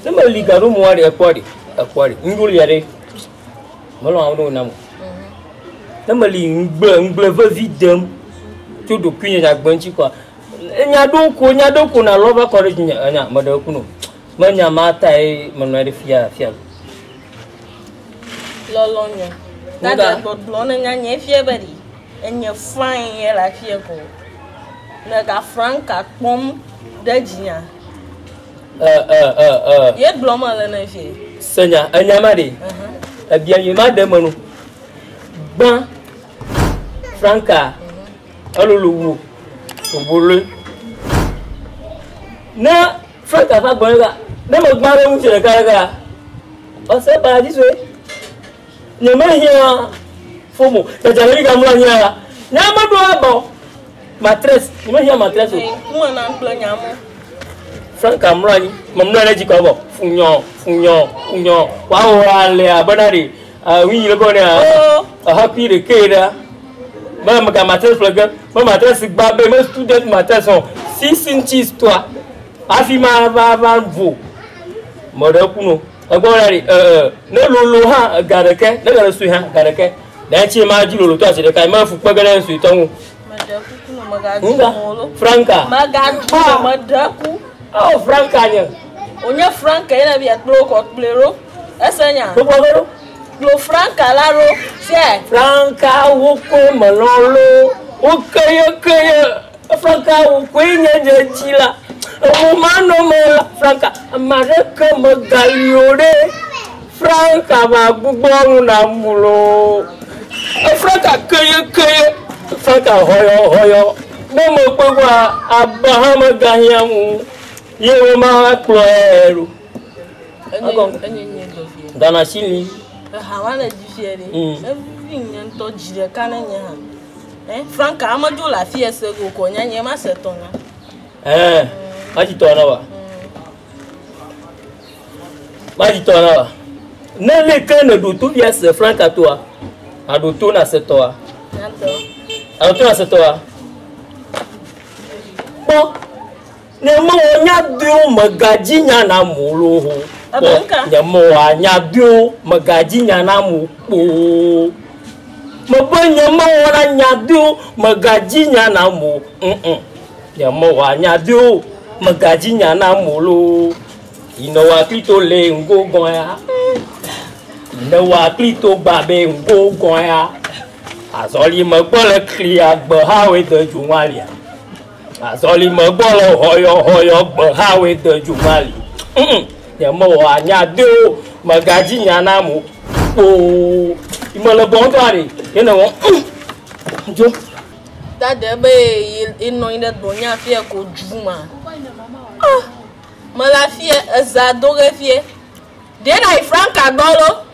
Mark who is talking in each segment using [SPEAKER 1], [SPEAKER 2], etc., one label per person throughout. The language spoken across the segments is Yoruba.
[SPEAKER 1] Nama liga no mo ari akwari. Nguli yare. Malo awno namu. Nama li ngble videm. Tudo kunya ja gbanchi kwa. Nya doko na loba college nya madaku no. Manya mata e manwari fia.
[SPEAKER 2] Lolonya. Nada blona nya fia bari. Enya fine ya la fia ko. Na ga franca pom dajinya. Ye bloma la na fia.
[SPEAKER 1] Senya anyamade. Bien yima de manu. Ban franca. Alulu obole. Na franca fa bonga. Na mo gbare mu se karaga. O se ba dis we. Nyama hia fomo. Ta jari ga mu anya. Nyama do abo. Matres, nyama hia matres o.
[SPEAKER 2] Mu na mplo nyama.
[SPEAKER 1] Franca mrani, mamna na jiko abo. Funyo. Wa o ale abanari. Wi le bone a happy de keda. Mama ka matres flaga. Mama matres gba be me student matres on 6 inches toi. Afima va vo. Moda kuno. Agorari ne lolo ha gareke, ne gara su ha gareke. Na chi ma ji lolo to asire kai ma fu pagara su tonwu.
[SPEAKER 2] Madaku kuno magaji molo.
[SPEAKER 1] Franca.
[SPEAKER 2] Magaji madaku.
[SPEAKER 1] Oh Franca nya.
[SPEAKER 2] Onya Franca ina bi atlo ko plero. Esenya.
[SPEAKER 1] Gbogbo
[SPEAKER 2] Lo Franca laro. Se.
[SPEAKER 1] Franca wo ko malolo. O kaya. Franca wo ko nya je chila. O mano mo Franca amareka magaliore. Franca ba gbogbo na mulo. Franca kaya. Franca hoyo. Mo pe wa abahama gahiamu. Ye ma kloeru. Dana shili.
[SPEAKER 2] Hawana jifiere. Everything nto jire kana nya ha. Franca amaju la fie sego ko nya nya ma setona.
[SPEAKER 1] Maji tona wa. Na le kana do tu via se Franca toi. Ado to na se toi. Ado to na se toi. Bo ne mo nya du magaji nya na mulo ho. Ne mo nya du magaji nya na mu po. Mo banya mo na nya du magaji nya na mu. Ne mo nya du magaji nya na mulo. Ino wa klito le ngogon ya. Ino wa klito babe ngogon ya. Azoli mo gbole kli agbo hawe de jumalia. Azoli mo gbolo hoyo gbo hawe de jumali. Ya mo wa nya de magaji nya na mu o imole bon to ari you know jo
[SPEAKER 2] dade be ino inde bonya fie ko juma mala fie azadore fie de na Franca gbolo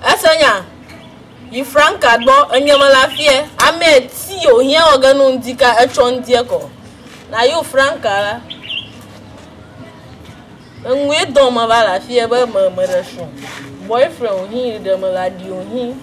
[SPEAKER 2] asanya yi Franca gbo anya mala fie ame ti o hia oganu ndika echo ndie ko na yo Franca la ngwe do ma bala fie ba ma resho boyfriend ohin de ma la di ohin